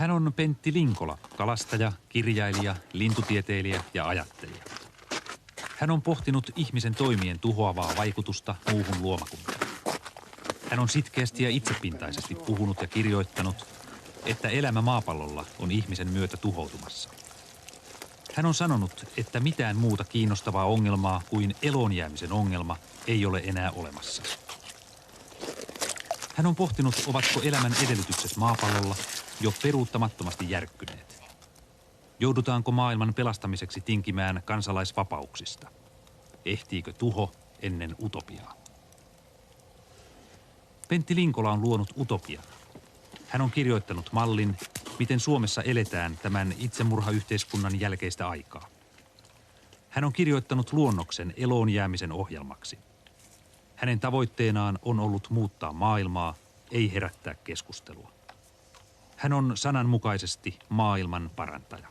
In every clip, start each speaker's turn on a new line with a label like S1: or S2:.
S1: Hän on Pentti Linkola, kalastaja, kirjailija, lintutieteilijä ja ajattelija. Hän on pohtinut ihmisen toimien tuhoavaa vaikutusta muuhun luomakuntaan. Hän on sitkeästi ja itsepintaisesti puhunut ja kirjoittanut, että elämä maapallolla on ihmisen myötä tuhoutumassa. Hän on sanonut, että mitään muuta kiinnostavaa ongelmaa kuin eloonjäämisen ongelma ei ole enää olemassa. Hän on pohtinut, ovatko elämän edellytykset maapallolla jo peruuttamattomasti järkkyneet. Joudutaanko maailman pelastamiseksi tinkimään kansalaisvapauksista? Ehtiikö tuho ennen utopiaa? Pentti Linkola on luonut utopian. Hän on kirjoittanut mallin, miten Suomessa eletään tämän itsemurhayhteiskunnan jälkeistä aikaa. Hän on kirjoittanut luonnoksen eloon jäämisen ohjelmaksi. Hänen tavoitteenaan on ollut muuttaa maailmaa, ei herättää keskustelua. Hän on sananmukaisesti maailman parantaja.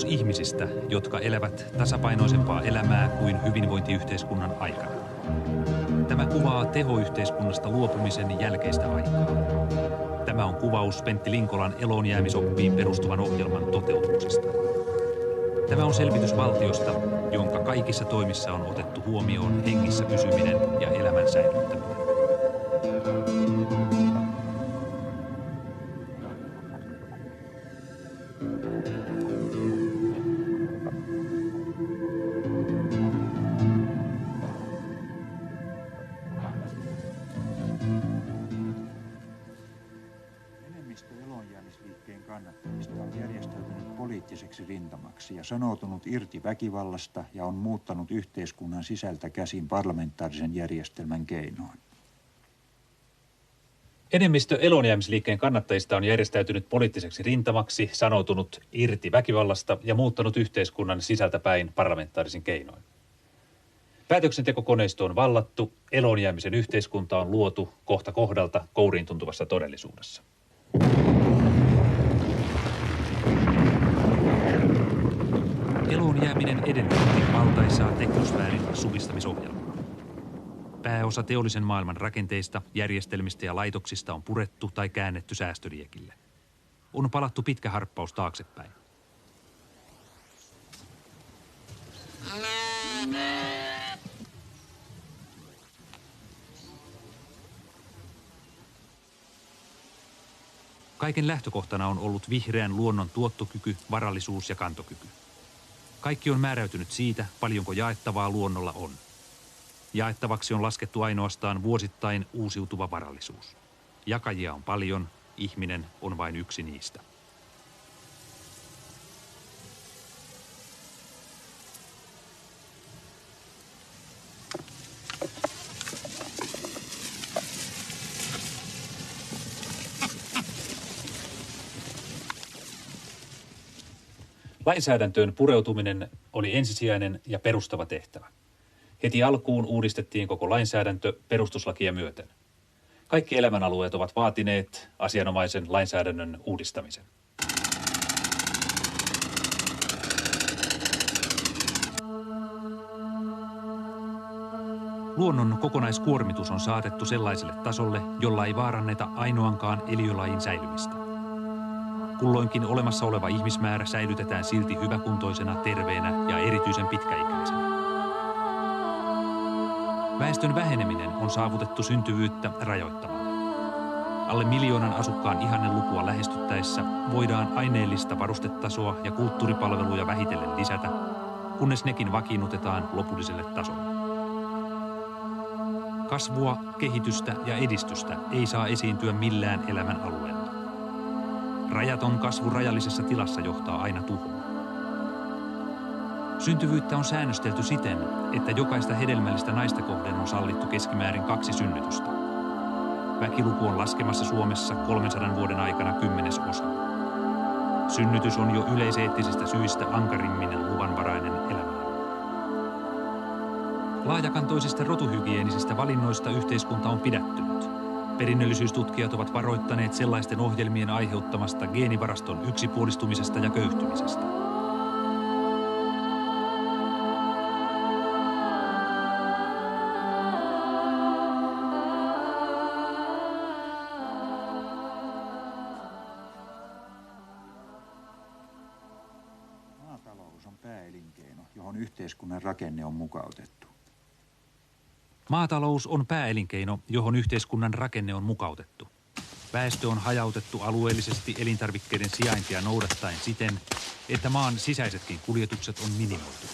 S1: Ihmisistä, jotka elävät tasapainoisempaa elämää kuin hyvinvointiyhteiskunnan aikana. Tämä kuvaa tehoyhteiskunnasta luopumisen jälkeistä aikaa. Tämä on kuvaus Pentti Linkolan eloonjäämisoppiin perustuvan ohjelman toteutuksesta. Tämä on selvitys valtiosta, jonka kaikissa toimissa on otettu huomioon hengissä pysyminen ja elämän säilyttäminen.
S2: Rintamaksi ja sanoutunut irti väkivallasta ja on muuttanut yhteiskunnan sisältä käsin parlamentaarisen järjestelmän keinoin.
S1: Enemmistö eloonjäämisliikkeen kannattajista on järjestäytynyt poliittiseksi rintamaksi, sanoutunut irti väkivallasta ja muuttanut yhteiskunnan sisältä päin parlamentaarisin keinoin. Päätöksentekokoneisto on vallattu, eloonjäämisen yhteiskunta on luotu kohta kohdalta kouriin tuntuvassa todellisuudessa. Eloon jääminen edellytti valtaisaa teknosfäärin supistamisohjelmaa. Pääosa teollisen maailman rakenteista, järjestelmistä ja laitoksista on purettu tai käännetty säästöliekille. On palattu pitkä harppaus taaksepäin. Kaiken lähtökohtana on ollut vihreän luonnon tuottokyky, varallisuus ja kantokyky. Kaikki on määräytynyt siitä, paljonko jaettavaa luonnolla on. Jaettavaksi on laskettu ainoastaan vuosittain uusiutuva varallisuus. Jakajia on paljon, ihminen on vain yksi niistä. Lainsäädäntöön pureutuminen oli ensisijainen ja perustava tehtävä. Heti alkuun uudistettiin koko lainsäädäntö perustuslakia myöten. Kaikki elämänalueet ovat vaatineet asianomaisen lainsäädännön uudistamisen. Luonnon kokonaiskuormitus on saatettu sellaiselle tasolle, jolla ei vaaranneta ainoankaan eliölajin säilymistä. Kulloinkin olemassa oleva ihmismäärä säilytetään silti hyväkuntoisena, terveenä ja erityisen pitkäikäisenä. Väestön väheneminen on saavutettu syntyvyyttä rajoittamalla. Alle 1 miljoonan asukkaan ihannelukua lähestyttäessä voidaan aineellista varustetasoa ja kulttuuripalveluja vähitellen lisätä, kunnes nekin vakiinnutetaan lopulliselle tasolle. Kasvua, kehitystä ja edistystä ei saa esiintyä millään elämän alueella. Rajaton kasvu rajallisessa tilassa johtaa aina tuhoon. Syntyvyyttä on säännöstelty siten, että jokaista hedelmällistä naista kohden on sallittu keskimäärin 2 synnytystä. Väkiluku on laskemassa Suomessa 300 vuoden aikana 10%. Synnytys on jo yleiseettisistä syistä ankarimmin luvanvarainen elämä. Laajakantoisista rotuhygienisistä valinnoista yhteiskunta on pidättynyt. Perinnöllisyystutkijat ovat varoittaneet sellaisten ohjelmien aiheuttamasta geenivaraston yksipuolistumisesta ja köyhtymisestä.
S2: Maatalous on pääelinkeino, johon yhteiskunnan rakenne on mukautettu.
S1: Maatalous on pääelinkeino, johon yhteiskunnan rakenne on mukautettu. Väestö on hajautettu alueellisesti elintarvikkeiden sijaintia noudattaen siten, että maan sisäisetkin kuljetukset on minimoitu.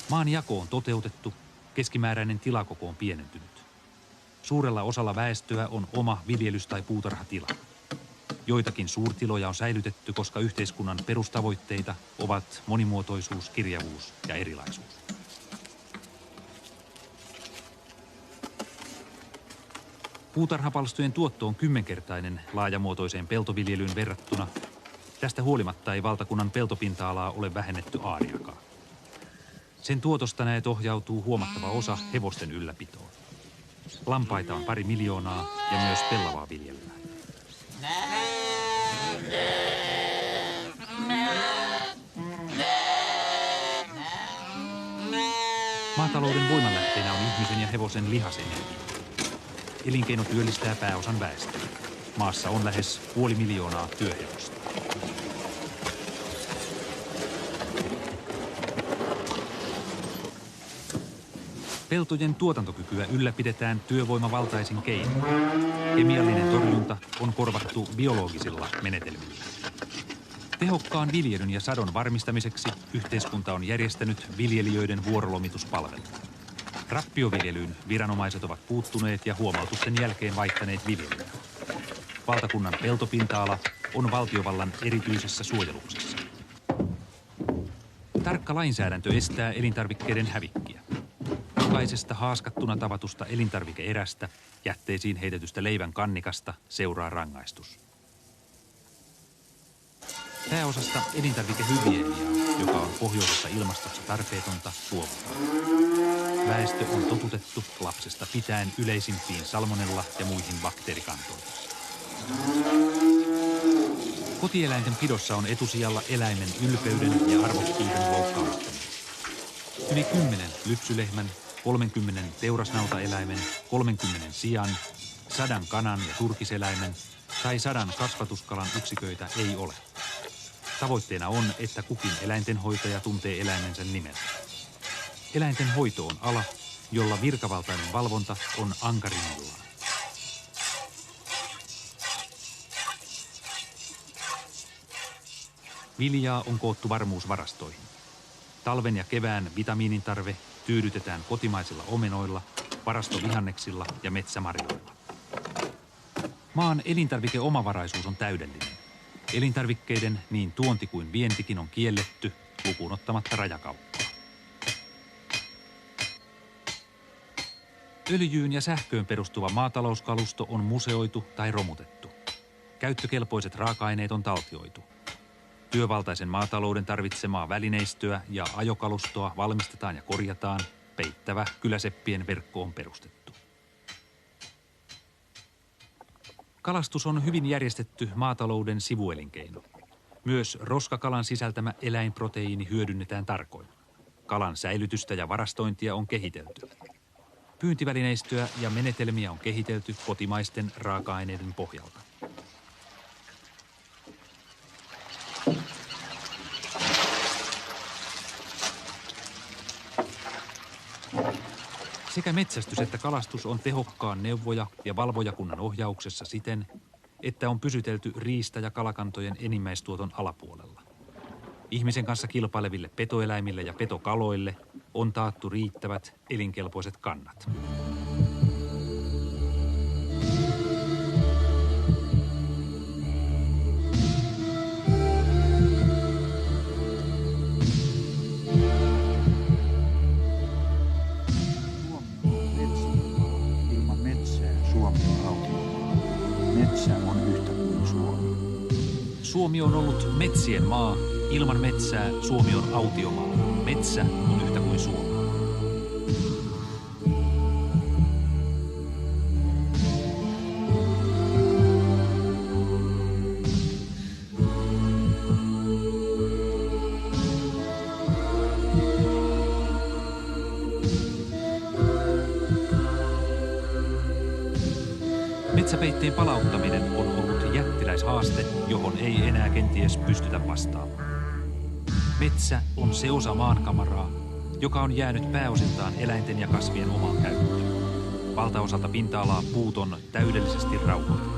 S1: Maan jako on toteutettu, keskimääräinen tilakoko on pienentynyt. Suurella osalla väestöä on oma viljelys- tai puutarhatila. Joitakin suurtiloja on säilytetty, koska yhteiskunnan perustavoitteita ovat monimuotoisuus, kirjavuus ja erilaisuus. Puutarhapalstojen tuotto on 10-kertainen laajamuotoiseen peltoviljelyyn verrattuna. Tästä huolimatta ei valtakunnan peltopinta-alaa ole vähennetty aariakaan. Sen tuotosta näet ohjautuu huomattava osa hevosten ylläpitoon. Lampaita on 2 miljoonaa ja myös pellavaa viljellään. Maatalouden voimanlähteenä on ihmisen ja hevosen lihasenergia. Elinkeino työllistää pääosan väestöä. Maassa on lähes 500 000 työhevosta. Peltojen tuotantokykyä ylläpidetään työvoimavaltaisin keinoin. Kemiallinen torjunta on korvattu biologisilla menetelmillä. Tehokkaan viljelyn ja sadon varmistamiseksi yhteiskunta on järjestänyt viljelijöiden vuorolomituspalvelut. Rappioviljelyyn viranomaiset ovat puuttuneet ja huomautusten jälkeen vaihtaneet viljelyä. Valtakunnan peltopinta-ala on valtiovallan erityisessä suojeluksessa. Tarkka lainsäädäntö estää elintarvikkeiden hävikkiä. Jokaisesta haaskattuna tavatusta elintarvike-erästä, jätteisiin heitetystä leivän kannikasta seuraa rangaistus. Pääosasta elintarvikehygieniaa, joka on pohjoisessa ilmastossa tarpeetonta, luovutaan. Väestö on totutettu lapsesta pitäen yleisimpiin salmonella ja muihin bakteerikantoihin. Kotieläinten pidossa on etusijalla eläimen ylpeyden ja arvokkuuden loukkaamista. Yli 10 lypsylehmän, 30 teurasnautaeläimen, 30 sian, 100 kanan ja turkiseläimen tai 100 kasvatuskalan yksiköitä ei ole. Tavoitteena on, että kukin eläintenhoitaja tuntee eläimensä nimeltä. Eläintenhoito on ala, jolla virkavaltainen valvonta on ankarimmillaan. Viljaa on koottu varmuusvarastoihin. Talven ja kevään vitamiinin tarve tyydytetään kotimaisilla omenoilla, varastovihanneksilla ja metsämarjoilla. Maan elintarvikeomavaraisuus on täydellinen. Elintarvikkeiden niin tuonti kuin vientikin on kielletty, lukuun ottamatta rajakauppaa. Öljyyn ja sähköön perustuva maatalouskalusto on museoitu tai romutettu. Käyttökelpoiset raaka-aineet on taltioitu. Työvaltaisen maatalouden tarvitsemaa välineistöä ja ajokalustoa valmistetaan ja korjataan. Peittävä kyläseppien verkko on perustettu. Kalastus on hyvin järjestetty maatalouden sivuelinkeino. Myös roskakalan sisältämä eläinproteiini hyödynnetään tarkoin. Kalan säilytystä ja varastointia on kehitelty. Pyyntivälineistöä ja menetelmiä on kehitelty kotimaisten raaka-aineiden pohjalta. Sekä metsästys että kalastus on tehokkaan neuvoja- ja valvojakunnan ohjauksessa siten, että on pysytelty riista- ja kalakantojen enimmäistuoton alapuolella. Ihmisen kanssa kilpaileville petoeläimille ja petokaloille on taattu riittävät elinkelpoiset kannat.
S2: Ilman metsää Suomi on autiomaa. Metsä on yhtä kuin Suomi.
S1: Suomi on ollut metsien maa. Ilman metsää Suomi on autiomaa. Metsä on yhtä kuin Suomi. Metsäpeitteen palauttaminen on ollut jättiläishaaste, johon ei enää kenties pystytä vastaamaan. Metsä on se osa maankamaraa, joka on jäänyt pääosiltaan eläinten ja kasvien omaan käyttöön. Valtaosalta pinta-alaa puut on täydellisesti rauhoitettu.